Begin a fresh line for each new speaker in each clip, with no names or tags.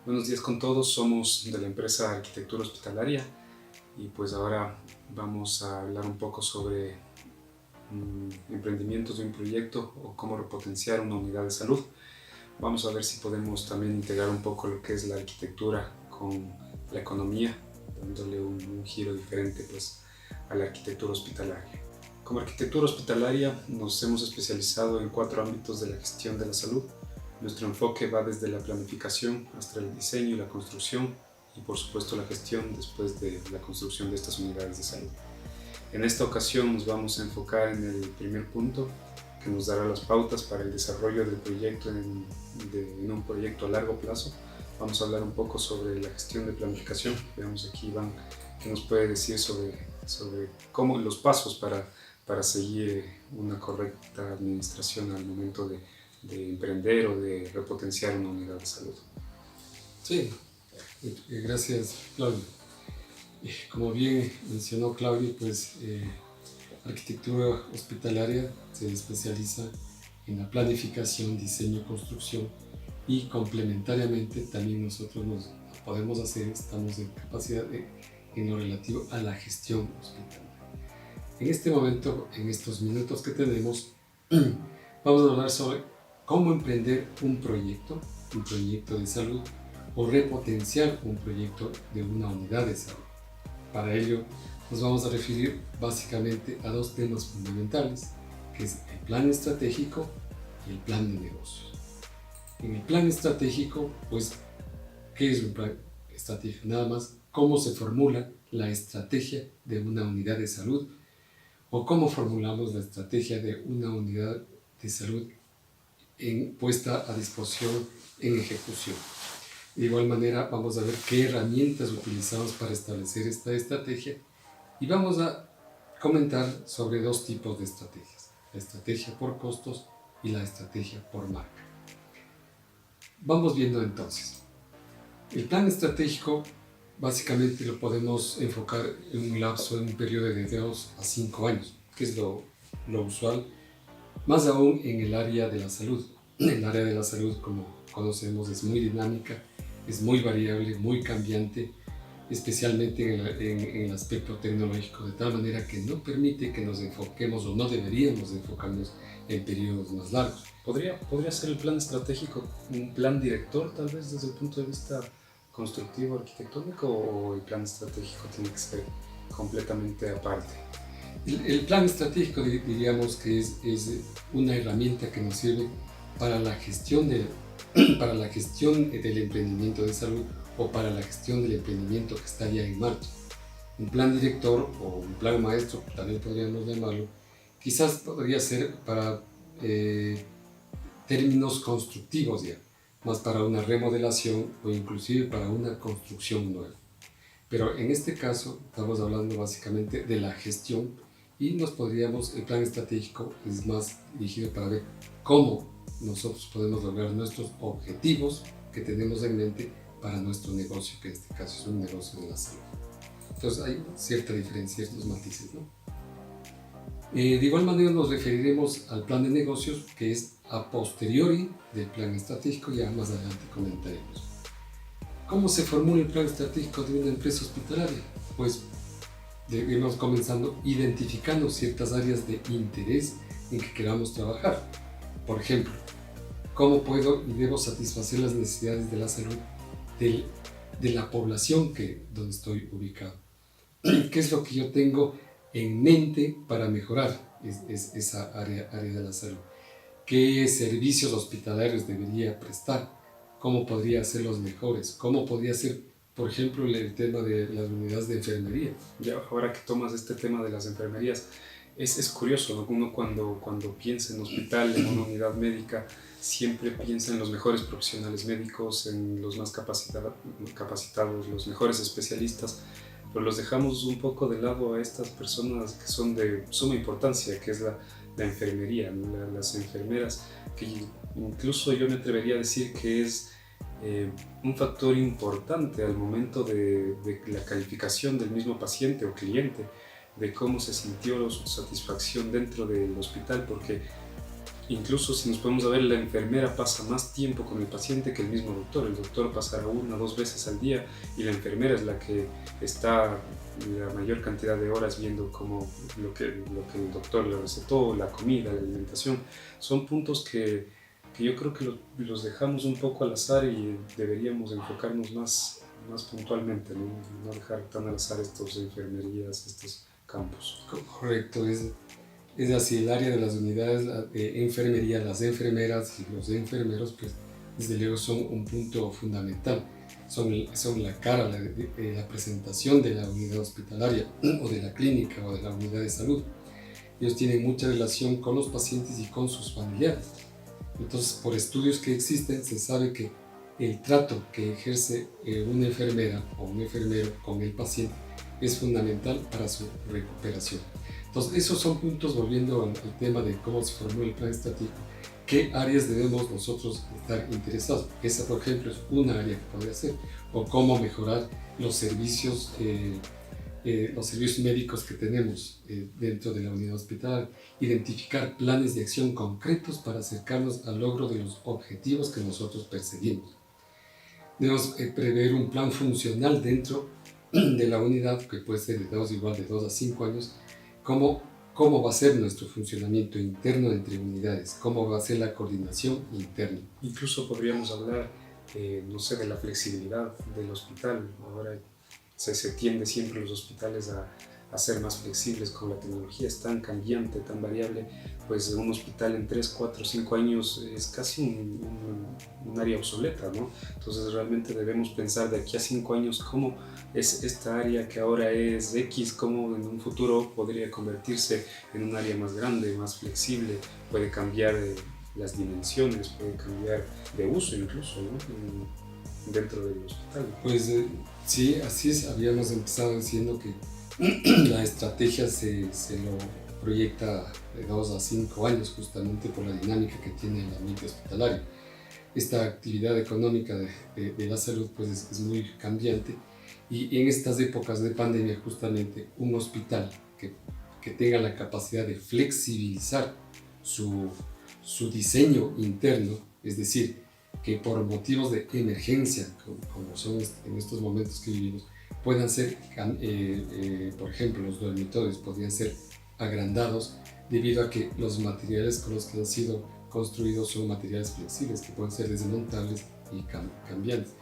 Buenos días con todos, somos de la empresa Arquitectura Hospitalaria y pues ahora vamos a hablar un poco sobre emprendimientos de un proyecto o cómo repotenciar una unidad de salud. Vamos a ver si podemos también integrar un poco lo que es la arquitectura con la economía, dándole un giro diferente pues, a la arquitectura hospitalaria. Como arquitectura hospitalaria nos hemos especializado en 4 ámbitos de la gestión de la salud. Nuestro enfoque va desde la planificación hasta el diseño y la construcción y por supuesto la gestión después de la construcción de estas unidades de salud. En esta ocasión nos vamos a enfocar en el primer punto que nos dará las pautas para el desarrollo del proyecto en un proyecto a largo plazo. Vamos a hablar un poco sobre la gestión de planificación. Veamos aquí Iván qué nos puede decir sobre cómo los pasos para seguir una correcta administración al momento de emprender o de repotenciar una unidad de salud.
Sí, gracias Claudio. Como bien mencionó Claudio, pues arquitectura hospitalaria se especializa en la planificación, diseño, construcción y complementariamente también nosotros nos podemos hacer, estamos en capacidad en lo relativo a la gestión hospitalaria. En este momento, en estos minutos que tenemos, vamos a hablar sobre cómo emprender un proyecto de salud o repotenciar un proyecto de una unidad de salud. Para ello nos vamos a referir básicamente a 2 temas fundamentales, que es el plan estratégico y el plan de negocios. En el plan estratégico, pues, ¿qué es un plan estratégico? Nada más cómo se formula la estrategia de una unidad de salud o cómo formulamos la estrategia de una unidad de salud puesta a disposición en ejecución. De igual manera vamos a ver qué herramientas utilizamos para establecer esta estrategia y vamos a comentar sobre 2 tipos de estrategias, la estrategia por costos y la estrategia por marca. Vamos viendo entonces. El plan estratégico básicamente lo podemos enfocar en un lapso, en un periodo de 2 a 5 años, que es lo usual, más aún en el área de la salud. El área de la salud, como conocemos, es muy dinámica, es muy variable, muy cambiante, especialmente en el aspecto tecnológico, de tal manera que no permite que nos enfoquemos o no deberíamos enfocarnos en periodos más largos.
¿Podría ser el plan estratégico un plan director, tal vez desde el punto de vista constructivo, arquitectónico, o el plan estratégico tiene que ser completamente aparte?
El plan estratégico diríamos que es una herramienta que nos sirve para la gestión del emprendimiento de salud o para la gestión del emprendimiento que está ya en marcha. Un plan director o un plan maestro, también podríamos llamarlo, quizás podría ser para términos constructivos ya, más para una remodelación o inclusive para una construcción nueva. Pero en este caso estamos hablando básicamente de la gestión y el plan estratégico es más dirigido para ver cómo nosotros podemos lograr nuestros objetivos que tenemos en mente para nuestro negocio, que en este caso es un negocio de la salud. Entonces hay cierta diferencia, ciertos matices, ¿no? De igual manera nos referiremos al plan de negocios, que es a posteriori del plan estratégico, ya más adelante comentaremos. ¿Cómo se formula el plan estratégico de una empresa hospitalaria? Pues debemos comenzando identificando ciertas áreas de interés en que queramos trabajar. Por ejemplo, ¿cómo puedo y debo satisfacer las necesidades de la salud de la población donde estoy ubicado? ¿Qué es lo que yo tengo en mente para mejorar esa área de la salud? ¿Qué servicios hospitalarios debería prestar? ¿Cómo podría hacerlos mejores? ¿Cómo podría ser, por ejemplo, el tema de las unidades de enfermería?
Ya, ahora que tomas este tema de las enfermerías, es curioso, ¿no? Uno cuando piensa en hospital, en una unidad médica, siempre piensa en los mejores profesionales médicos, en los más capacitados, los mejores especialistas, pero los dejamos un poco de lado a estas personas que son de suma importancia, que es la enfermería, ¿no? Las enfermeras, que incluso yo me atrevería a decir que es un factor importante al momento de la calificación del mismo paciente o cliente, de cómo se sintió su satisfacción dentro del hospital, porque Incluso si nos podemos ver, la enfermera pasa más tiempo con el paciente que el mismo doctor. El doctor pasará 1 o 2 veces al día y la enfermera es la que está la mayor cantidad de horas viendo cómo lo que el doctor le recetó, la comida, la alimentación. Son puntos que yo creo que los dejamos un poco al azar y deberíamos enfocarnos más puntualmente, ¿no? No dejar tan al azar estas enfermerías, estos campos.
Correcto, es así el área de las unidades de enfermería, las enfermeras y los enfermeros, pues desde luego son un punto fundamental, son la cara, la presentación de la unidad hospitalaria o de la clínica o de la unidad de salud. Ellos tienen mucha relación con los pacientes y con sus familiares. Entonces, por estudios que existen, se sabe que el trato que ejerce una enfermera o un enfermero con el paciente es fundamental para su recuperación. Entonces, esos son puntos, volviendo al tema de cómo se formó el plan estratégico, qué áreas debemos nosotros estar interesados. Esa, por ejemplo, es una área que podría ser, o cómo mejorar los servicios médicos que tenemos dentro de la unidad hospitalaria, identificar planes de acción concretos para acercarnos al logro de los objetivos que nosotros perseguimos. Debemos prever un plan funcional dentro de la unidad, que puede ser de 2 a 5 años, cómo va a ser nuestro funcionamiento interno entre unidades, cómo va a ser la coordinación interna.
Incluso podríamos hablar, no sé, de la flexibilidad del hospital. Ahora se tiende siempre los hospitales a ser más flexibles con la tecnología, es tan cambiante, tan variable, pues un hospital en 3, 4, 5 años es casi un área obsoleta, ¿no? Entonces realmente debemos pensar de aquí a 5 años cómo es esta área que ahora es X, cómo en un futuro podría convertirse en un área más grande, más flexible, puede cambiar las dimensiones, puede cambiar de uso incluso, ¿no? Dentro del hospital.
Pues sí, así es. Habíamos empezado diciendo que la estrategia se lo proyecta de 2 a 5 años justamente por la dinámica que tiene el ambiente hospitalario. Esta actividad económica de la salud pues es muy cambiante y en estas épocas de pandemia justamente un hospital que tenga la capacidad de flexibilizar su diseño interno, es decir, que por motivos de emergencia, como son en estos momentos que vivimos, puedan ser, por ejemplo, los dormitorios podrían ser agrandados debido a que los materiales con los que han sido construidos son materiales flexibles que pueden ser desmontables y cambiantes.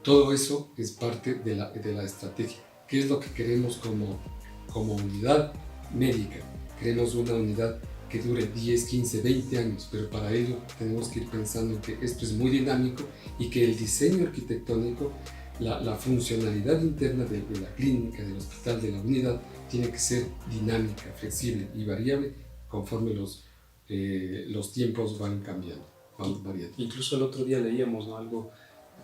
Todo eso es parte de la estrategia. ¿Qué es lo que queremos como unidad médica? Queremos una unidad que dure 10, 15, 20 años, pero para ello tenemos que ir pensando en que esto es muy dinámico y que el diseño arquitectónico, la funcionalidad interna de la clínica, del hospital, de la unidad, tiene que ser dinámica, flexible y variable conforme los tiempos van cambiando, van variando.
Incluso el otro día leíamos, ¿no?, algo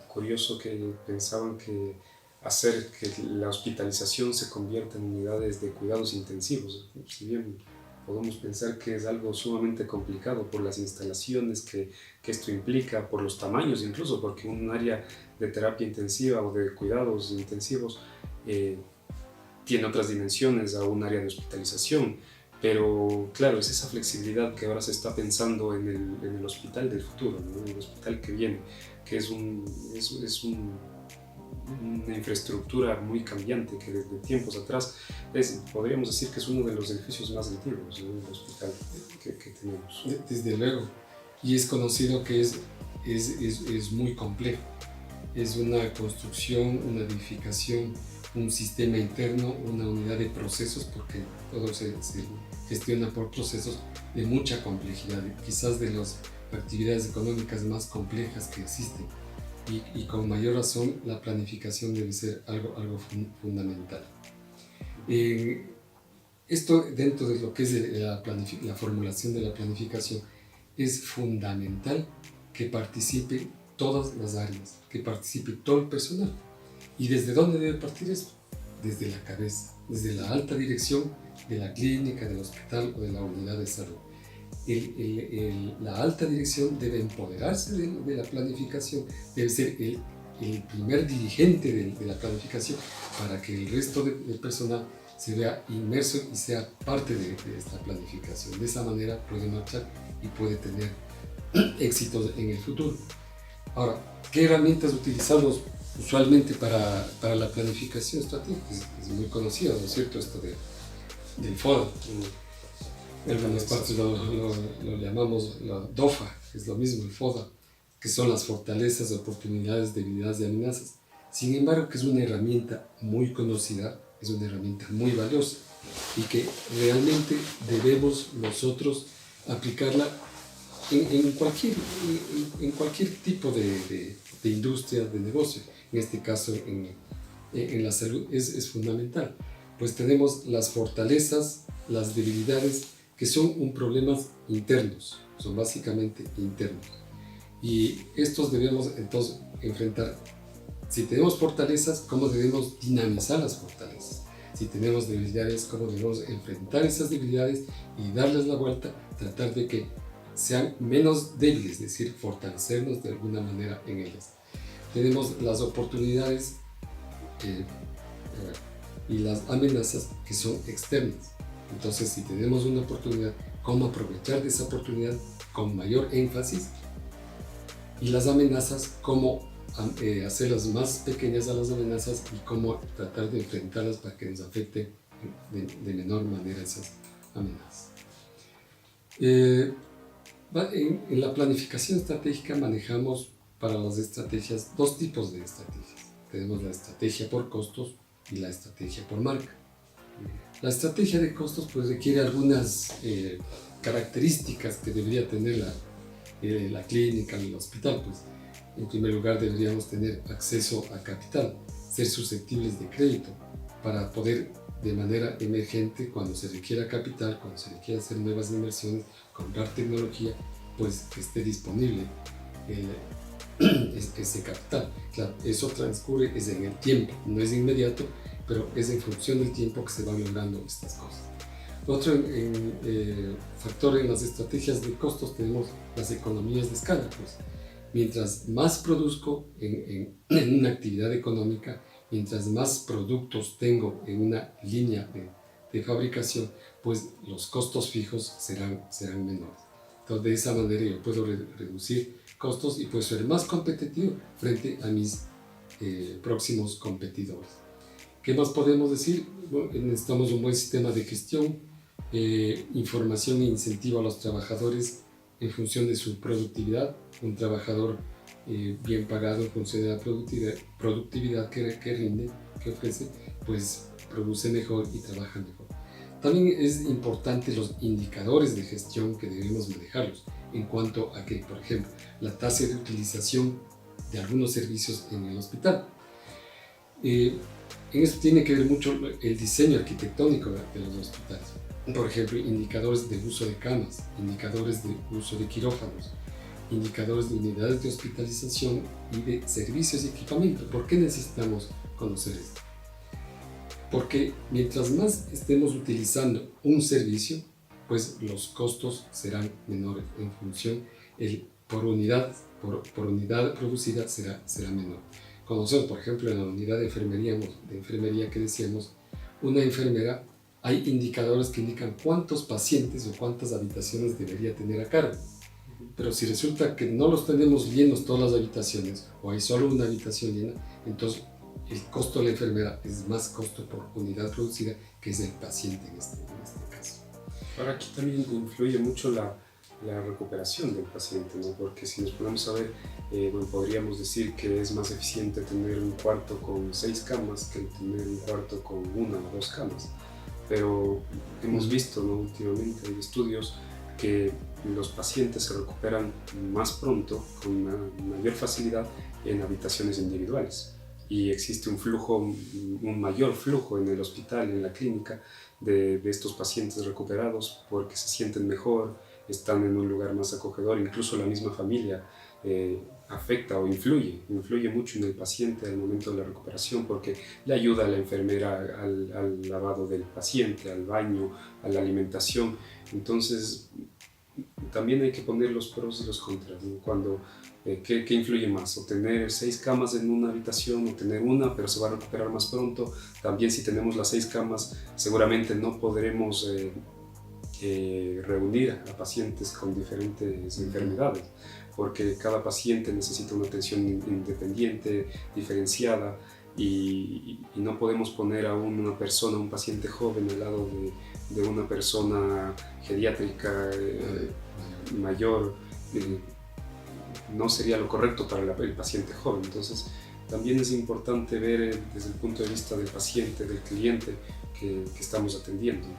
curioso, que pensaban que hacer que la hospitalización se convierta en unidades de cuidados intensivos, si bien podemos pensar que es algo sumamente complicado por las instalaciones que esto implica, por los tamaños incluso, porque un área de terapia intensiva o de cuidados intensivos tiene otras dimensiones a un área de hospitalización. Pero claro, es esa flexibilidad que ahora se está pensando en el hospital del futuro, ¿no?, en el hospital que viene, que es una infraestructura muy cambiante que desde tiempos atrás podríamos decir que es uno de los edificios más antiguos, ¿no?, del hospital que tenemos.
Desde luego, y es conocido que es muy complejo. Es una construcción, una edificación, un sistema interno, una unidad de procesos, porque todo se gestiona por procesos de mucha complejidad, quizás de las actividades económicas más complejas que existen. Y con mayor razón la planificación debe ser algo fundamental. Esto, dentro de lo que es la formulación de la planificación, es fundamental que participe todas las áreas, que participe todo el personal. ¿Y desde dónde debe partir esto? Desde la cabeza, desde la alta dirección de la clínica, del hospital o de la unidad de salud. La alta dirección debe empoderarse de la planificación, debe ser el primer dirigente de la planificación para que el resto del personal se vea inmerso y sea parte de esta planificación. De esa manera puede marchar y puede tener éxitos en el futuro. Ahora, ¿qué herramientas utilizamos usualmente para la planificación estratégica? Es muy conocido, ¿no es cierto? Esto del FODA. En algunas partes lo llamamos la DOFA, que es lo mismo, el FODA, que son las fortalezas, oportunidades, debilidades y amenazas. Sin embargo, que es una herramienta muy conocida, es una herramienta muy valiosa y que realmente debemos nosotros aplicarla en cualquier tipo de industria, de negocio. En este caso, en la salud es fundamental, pues tenemos las fortalezas, las debilidades, que son problemas internos, son básicamente internos. Y estos debemos entonces enfrentar. Si tenemos fortalezas, ¿cómo debemos dinamizar las fortalezas? Si tenemos debilidades, ¿cómo debemos enfrentar esas debilidades y darles la vuelta, tratar de que sean menos débiles, es decir, fortalecernos de alguna manera en ellas? Tenemos las oportunidades y las amenazas que son externas. Entonces, si tenemos una oportunidad, ¿cómo aprovechar de esa oportunidad con mayor énfasis? Y las amenazas, ¿cómo hacerlas más pequeñas a las amenazas y cómo tratar de enfrentarlas para que nos afecten de menor manera esas amenazas? En la planificación estratégica manejamos para las estrategias dos tipos de estrategias. Tenemos la estrategia por costos y la estrategia por marca. La estrategia de costos pues requiere algunas características que debería tener la clínica, el hospital. Pues, en primer lugar deberíamos tener acceso a capital, ser susceptibles de crédito para poder de manera emergente, cuando se requiera capital, cuando se requiera hacer nuevas inversiones, comprar tecnología, pues que esté disponible ese capital. Claro, eso transcurre es en el tiempo, no es inmediato, pero es en función del tiempo que se van logrando estas cosas. Otro factor en las estrategias de costos tenemos las economías de escala. Pues, mientras más produzco en una actividad económica, mientras más productos tengo en una línea de fabricación, pues los costos fijos serán menores. Entonces, de esa manera yo puedo reducir costos y puedo ser más competitivo frente a mis próximos competidores. ¿Qué más podemos decir? Bueno, necesitamos un buen sistema de gestión, información e incentivo a los trabajadores en función de su productividad. Un trabajador bien pagado en función de la productividad que rinde, que ofrece, pues produce mejor y trabaja mejor. También es importante los indicadores de gestión que debemos manejarlos en cuanto a que, por ejemplo, la tasa de utilización de algunos servicios en el hospital. En eso tiene que ver mucho el diseño arquitectónico de los hospitales. Por ejemplo, indicadores de uso de camas, indicadores de uso de quirófanos, indicadores de unidades de hospitalización y de servicios y equipamiento. ¿Por qué necesitamos conocer esto? Porque mientras más estemos utilizando un servicio, pues los costos serán menores en función, por unidad producida será menor. Conocemos, por ejemplo, en la unidad de enfermería que decíamos, una enfermera, hay indicadores que indican cuántos pacientes o cuántas habitaciones debería tener a cargo. Pero si resulta que no los tenemos llenos todas las habitaciones o hay solo una habitación llena, entonces el costo de la enfermera es más costo por unidad producida que es el paciente en este caso.
Ahora aquí también influye mucho la recuperación del paciente, ¿no? Porque si nos ponemos a ver, bueno, podríamos decir que es más eficiente tener un cuarto con 6 camas que tener un cuarto con 1 o 2 camas. Pero hemos visto, ¿no? Últimamente hay estudios que los pacientes se recuperan más pronto, con una mayor facilidad en habitaciones individuales. Y existe un mayor flujo en el hospital, en la clínica, de estos pacientes recuperados porque se sienten mejor, están en un lugar más acogedor. Incluso la misma familia afecta o influye mucho en el paciente al momento de la recuperación, porque le ayuda a la enfermera al lavado del paciente, al baño, a la alimentación. Entonces también hay que poner los pros y los contras, ¿no? Cuando, ¿qué influye más? O tener 6 camas en una habitación, o tener una, pero se va a recuperar más pronto. También si tenemos las 6 camas, seguramente no podremos reunir a pacientes con diferentes enfermedades, porque cada paciente necesita una atención independiente, diferenciada, y no podemos poner a una persona, un paciente joven al lado de una persona geriátrica mayor. No sería lo correcto para el paciente joven. Entonces también es importante ver desde el punto de vista del paciente, del cliente que estamos atendiendo, ¿no?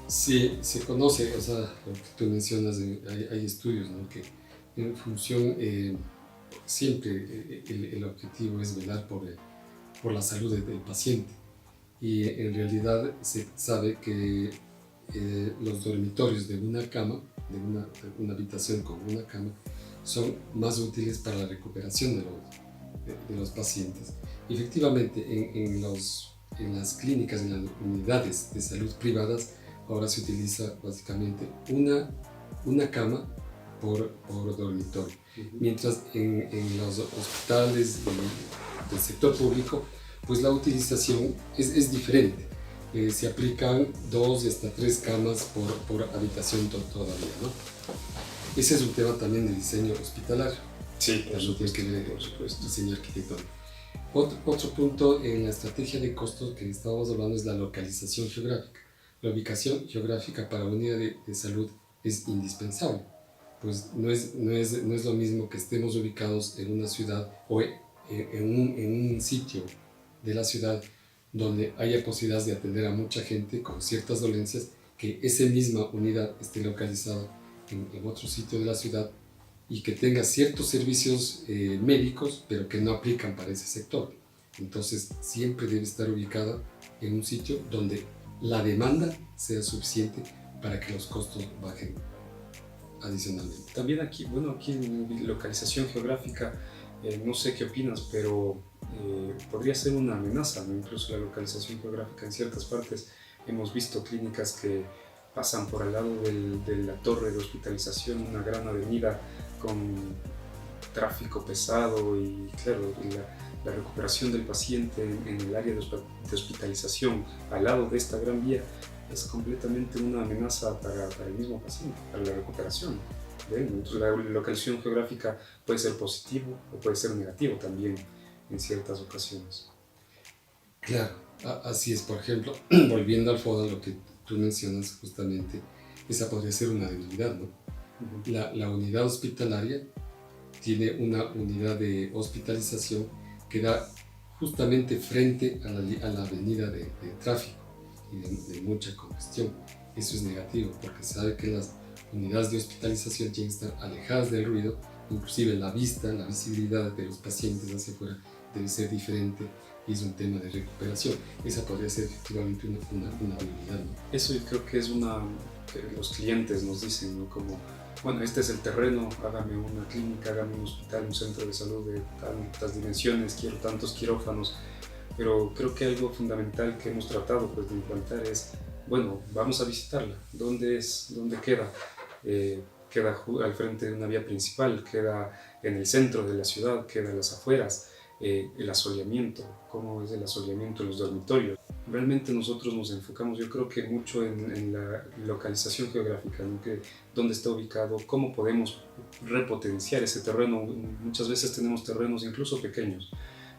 Sí, se conoce, o sea, lo que tú mencionas, hay estudios, ¿no? Que en función, siempre el objetivo es velar por la salud del paciente, y en realidad se sabe que los dormitorios de una cama, de una habitación con una cama, son más útiles para la recuperación de los pacientes. Y efectivamente, en las clínicas, en las unidades de salud privadas, ahora se utiliza básicamente una cama por dormitorio, mientras en los hospitales del sector público, pues la utilización es diferente. Se aplican 2 y hasta 3 camas por habitación todavía, ¿no? Ese es un tema también de diseño hospitalario.
Sí,
también tiene que ver con diseño arquitectónico. Otro punto en la estrategia de costos que estábamos hablando es la localización geográfica. La ubicación geográfica para una unidad de salud es indispensable, pues no es lo mismo que estemos ubicados en una ciudad o en un sitio de la ciudad donde haya posibilidades de atender a mucha gente con ciertas dolencias, que esa misma unidad esté localizada en otro sitio de la ciudad y que tenga ciertos servicios médicos, pero que no aplican para ese sector. Entonces siempre debe estar ubicada en un sitio donde la demanda sea suficiente para que los costos bajen adicionalmente.
También aquí, bueno, aquí en localización geográfica, no sé qué opinas, pero podría ser una amenaza, ¿no? Incluso la localización geográfica en ciertas partes. Hemos visto clínicas que pasan por al lado de la torre de hospitalización, una gran avenida con tráfico pesado, y claro, la recuperación del paciente en el área de hospitalización al lado de esta gran vía es completamente una amenaza para el mismo paciente, para la recuperación de él. Entonces la localización geográfica puede ser positivo o puede ser negativo también en ciertas ocasiones.
Claro, así es. Por ejemplo, volviendo al FODA, lo que tú mencionas justamente, esa podría ser una debilidad, ¿no? La unidad hospitalaria tiene una unidad de hospitalización que da justamente frente a la avenida de tráfico y de mucha congestión. Eso es negativo, porque se sabe que las unidades de hospitalización tienen que estar alejadas del ruido, inclusive la vista, la visibilidad de los pacientes hacia afuera debe ser diferente, y es un tema de recuperación. Esa podría ser efectivamente una habilidad, ¿no?
Eso yo creo que es los clientes nos dicen, ¿no? Como, bueno, este es el terreno, hágame una clínica, hágame un hospital, un centro de salud de tantas dimensiones, quiero tantos quirófanos. Pero creo que algo fundamental que hemos tratado, pues, de implantar es, bueno, vamos a visitarla. ¿Dónde es? ¿Dónde queda? Queda al frente de una vía principal, queda en el centro de la ciudad, queda en las afueras. El asoleamiento, cómo es el asoleamiento en los dormitorios. Realmente nosotros nos enfocamos, yo creo que mucho en la localización geográfica, ¿no? Dónde está ubicado, cómo podemos repotenciar ese terreno. Muchas veces tenemos terrenos incluso pequeños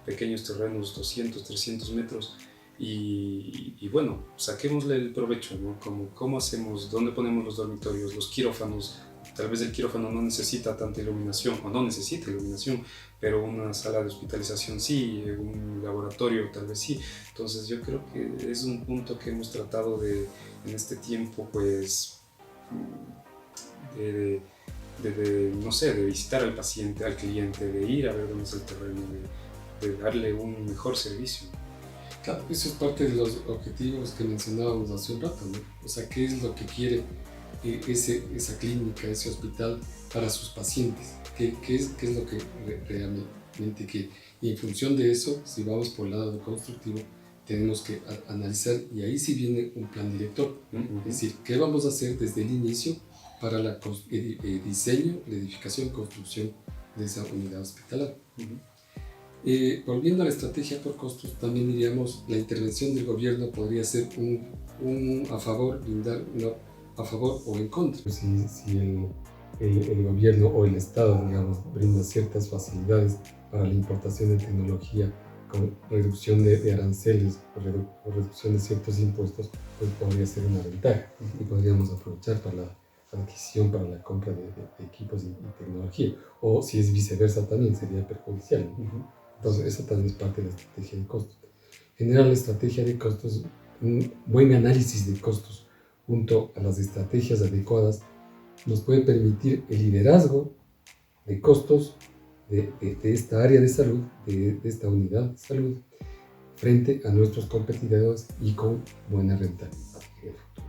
terrenos, 200, 300 metros, y bueno, saquémosle el provecho, ¿no? ¿Cómo hacemos? ¿Dónde ponemos los dormitorios, los quirófanos? Tal vez el quirófano no necesita tanta iluminación, o no necesita iluminación, pero una sala de hospitalización sí, un laboratorio tal vez sí. Entonces yo creo que es un punto que hemos tratado en este tiempo, pues, no sé, de visitar al paciente, al cliente, de ir a ver dónde es el terreno, de darle un mejor servicio.
Claro, eso es parte de los objetivos que mencionábamos hace un rato, ¿no? O sea, ¿qué es lo que quiere esa clínica, ese hospital para sus pacientes? ¿Qué es lo que realmente quiere? Y en función de eso, si vamos por el lado constructivo, tenemos que analizar, y ahí sí viene un plan director, ¿no? Es decir, ¿qué vamos a hacer desde el inicio para el diseño, la edificación, construcción de esa unidad hospitalaria. Volviendo a la estrategia por costos, también diríamos la intervención del gobierno podría ser un a favor, brindar a favor o en contra. Si el gobierno o el Estado, digamos, brinda ciertas facilidades para la importación de tecnología con reducción de aranceles o reducción de ciertos impuestos, pues podría ser una ventaja y podríamos aprovechar para la adquisición, para la compra de equipos y tecnología. O si es viceversa también sería perjudicial. Entonces eso también es parte de la estrategia de costos. Generar la estrategia de costos, un buen análisis de costos junto a las estrategias adecuadas nos puede permitir el liderazgo de costos de esta área de salud, de esta unidad de salud, frente a nuestros competidores y con buena rentabilidad en el futuro.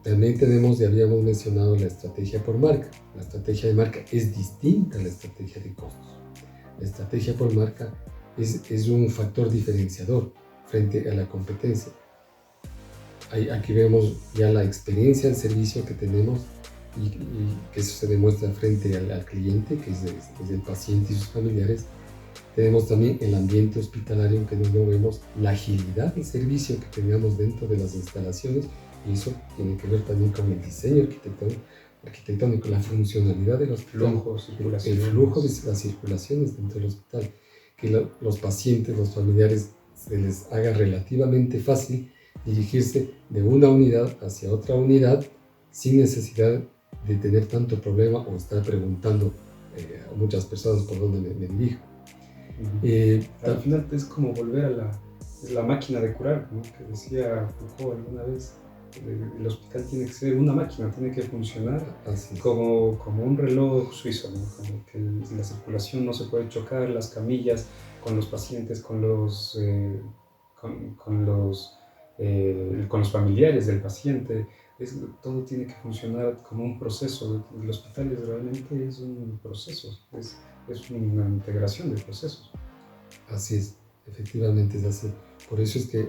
También ya habíamos mencionado la estrategia por marca. La estrategia de marca es distinta a la estrategia de costos. La estrategia por marca es un factor diferenciador frente a la competencia. Aquí vemos ya la experiencia del servicio que tenemos y que eso se demuestra frente al cliente, que es el paciente y sus familiares. Tenemos también el ambiente hospitalario en que nos movemos, la agilidad del servicio que teníamos dentro de las instalaciones, y eso tiene que ver también con el diseño arquitectónico, la funcionalidad de los flujos, el flujo de las circulaciones dentro del hospital, que los pacientes, los familiares, se les haga relativamente fácil dirigirse de una unidad hacia otra unidad sin necesidad de tener tanto problema o estar preguntando a muchas personas por dónde me dirijo.
Al final es como volver a la máquina de curar, ¿no? Que decía Foucault alguna vez. El hospital tiene que ser una máquina, tiene que funcionar como un reloj suizo, ¿no? Como que la circulación no se puede chocar, las camillas con los pacientes, con los familiares del paciente, todo tiene que funcionar como un proceso. El hospital realmente es un proceso, es una integración de procesos.
Así es, efectivamente es así. Por eso es que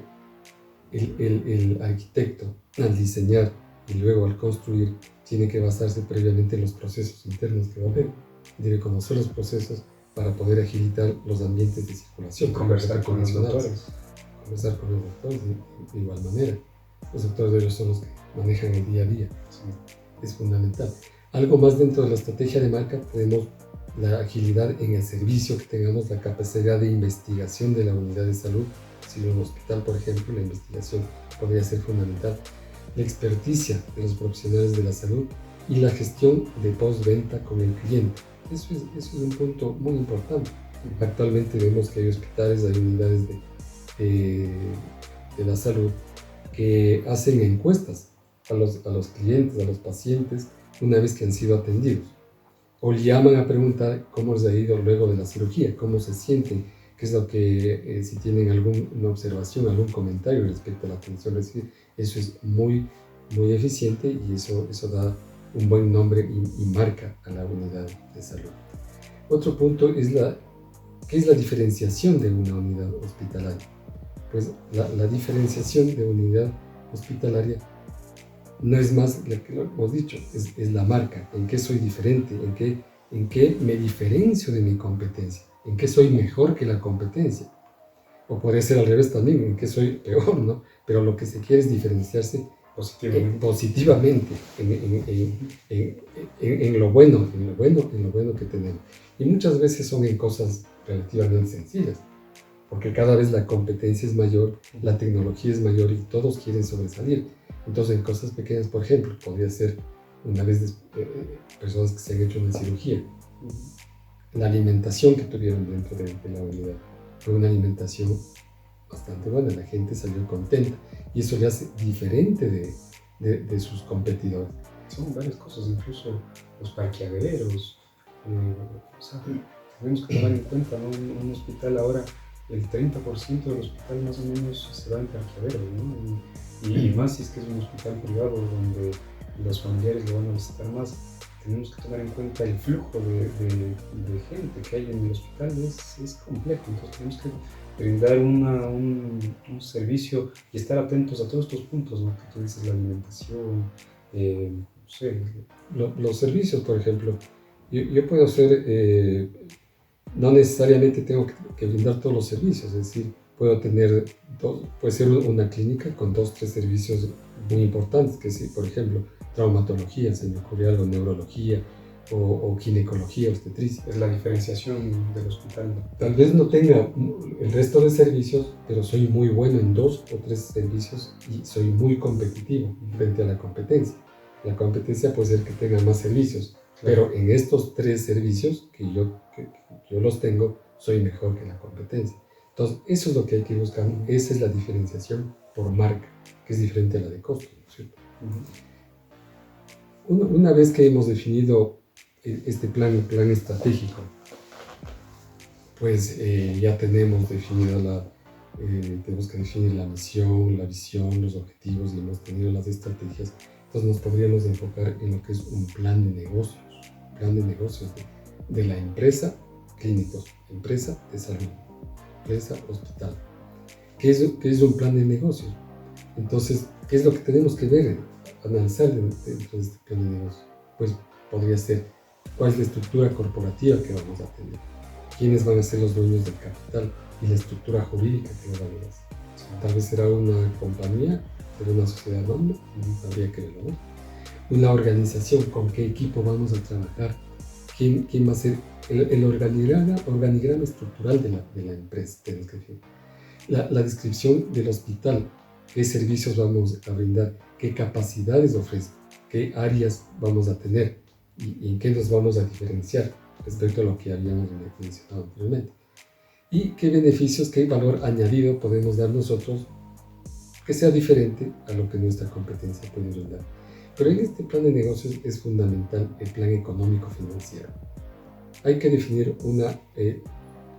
el arquitecto, al diseñar y luego al construir, tiene que basarse previamente en los procesos internos que va a haber. Debe conocer los procesos para poder agilitar los ambientes de circulación.
Y conversar con los doctores.
Conversar con los doctores de igual manera. Los doctores ellos son los que manejan el día a día. Sí. Es fundamental. Algo más dentro de la estrategia de marca, tenemos la agilidad en el servicio que tengamos, la capacidad de investigación de la unidad de salud. Si en un hospital, por ejemplo, la investigación podría ser fundamental. La experticia de los profesionales de la salud y la gestión de postventa con el cliente. Eso es un punto muy importante. Actualmente vemos que hay hospitales, hay unidades de la salud que hacen encuestas a los clientes, a los pacientes, una vez que han sido atendidos. O llaman a preguntar cómo les ha ido luego de la cirugía, cómo se sienten, qué es lo que, si tienen alguna observación, algún comentario respecto a la atención recibida. Eso es muy, muy eficiente y eso da un buen nombre y marca a la unidad de salud. Otro punto es ¿qué es la diferenciación de una unidad hospitalaria? Pues la diferenciación de unidad hospitalaria no es más lo que hemos dicho, es la marca, en qué soy diferente, en qué me diferencio de mi competencia, en qué soy mejor que la competencia. O podría ser al revés también, en qué soy peor, ¿no? Pero lo que se quiere es diferenciarse positivamente en lo bueno que tenemos. Y muchas veces son en cosas relativamente sencillas, porque cada vez la competencia es mayor, la tecnología es mayor y todos quieren sobresalir. Entonces, en cosas pequeñas, por ejemplo, podría ser una vez personas que se han hecho una cirugía, la alimentación que tuvieron dentro de la unidad fue una alimentación bastante buena, la gente salió contenta y eso le hace diferente de sus competidores.
Son varias cosas, incluso los parqueaderos. Tenemos que tomar en cuenta, ¿no? Un hospital ahora, el 30% del hospital más o menos se va en parqueaderos, ¿no? Y más si es que es un hospital privado donde los familiares lo van a visitar más. Tenemos que tomar en cuenta el flujo de gente que hay en el hospital, es complejo. Entonces tenemos que brindar un servicio y estar atentos a todos estos puntos, ¿no? Que tú dices, la alimentación, no sé.
Los servicios, por ejemplo, yo puedo ser, no necesariamente tengo que brindar todos los servicios, es decir, puedo tener, puede ser una clínica con 2, 3 servicios muy importantes, que sí, por ejemplo, traumatología, se me ocurrió algo, neurología, o ginecología, obstetricia.
Es la diferenciación del hospital.
Tal vez no tenga el resto de servicios, pero soy muy bueno en 2 o 3 servicios y soy muy competitivo frente a la competencia. La competencia puede ser que tenga más servicios, pero en estos 3 servicios que yo los tengo, soy mejor que la competencia. Entonces, eso es lo que hay que ir buscando. Esa es la diferenciación por marca, que es diferente a la de costo, ¿no es cierto? Una vez que hemos definido este plan estratégico, pues ya tenemos definida tenemos que definir la misión, la visión, los objetivos y hemos tenido las estrategias. Entonces nos podríamos enfocar en lo que es un plan de negocios de la empresa, clínicos, empresa de salud, empresa hospital. ¿Qué es un plan de negocios? Entonces, ¿qué es lo que tenemos que ver, analizar dentro de este plan de negocios? Pues podría ser cuál es la estructura corporativa que vamos a tener, quiénes van a ser los dueños del capital y la estructura jurídica que lo van a hacer. Tal vez será una compañía, será una sociedad anónima, habría que verlo, ¿no? Una organización, con qué equipo vamos a trabajar, quién va a ser el organigrama estructural de la empresa, tenemos que definir. La descripción del hospital, qué servicios vamos a brindar, qué capacidades ofrece, qué áreas vamos a tener y en qué nos vamos a diferenciar respecto a lo que habíamos mencionado anteriormente. Y qué beneficios, qué valor añadido podemos dar nosotros que sea diferente a lo que nuestra competencia puede brindar. Pero en este plan de negocios es fundamental el plan económico-financiero. Hay que definir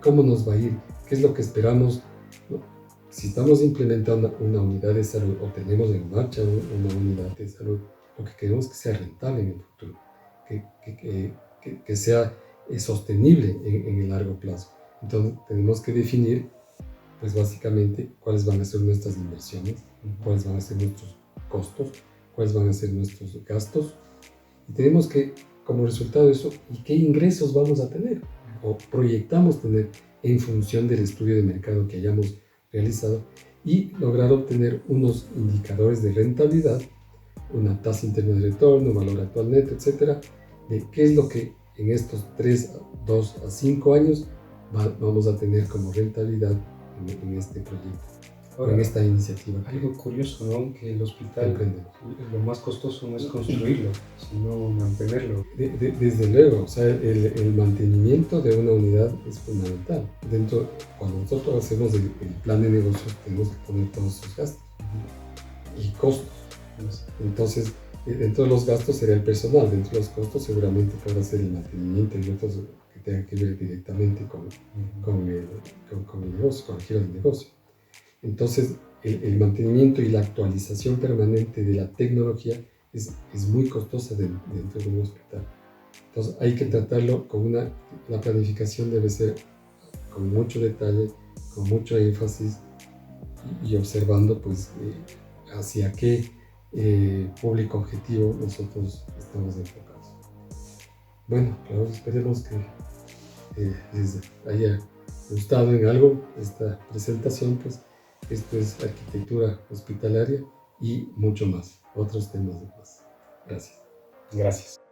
cómo nos va a ir, qué es lo que esperamos, ¿no? Si estamos implementando una unidad de salud o tenemos en marcha una unidad de salud, lo que queremos es que sea rentable en el futuro, que sea sostenible en el largo plazo. Entonces tenemos que definir, pues básicamente, cuáles van a ser nuestras inversiones, cuáles van a ser nuestros costos, cuáles van a ser nuestros gastos, y tenemos que, como resultado de eso, ¿y qué ingresos vamos a tener? O proyectamos tener en función del estudio de mercado que hayamos realizado y lograr obtener unos indicadores de rentabilidad, una tasa interna de retorno, valor actual neto, etcétera, de qué es lo que en estos 2 a 5 años vamos a tener como rentabilidad en este proyecto. Ahora, en esta iniciativa.
Algo curioso, ¿no? Que el hospital, lo más costoso no es construirlo, sino mantenerlo.
Desde luego, o sea, el mantenimiento de una unidad es fundamental. Cuando nosotros hacemos el plan de negocios, tenemos que poner todos esos gastos y costos. Entonces, dentro de los gastos sería el personal, dentro de los costos seguramente podrá ser el mantenimiento y otros que tengan que ver directamente con el negocio, con el giro del negocio. Entonces, el mantenimiento y la actualización permanente de la tecnología es muy costosa dentro de un hospital. Entonces, hay que tratarlo la planificación debe ser con mucho detalle, con mucho énfasis y observando pues hacia qué público objetivo nosotros estamos enfocados. Bueno, claro, esperemos que les haya gustado en algo esta presentación, pues esto es arquitectura hospitalaria y mucho más, otros temas de más. Gracias.
Gracias.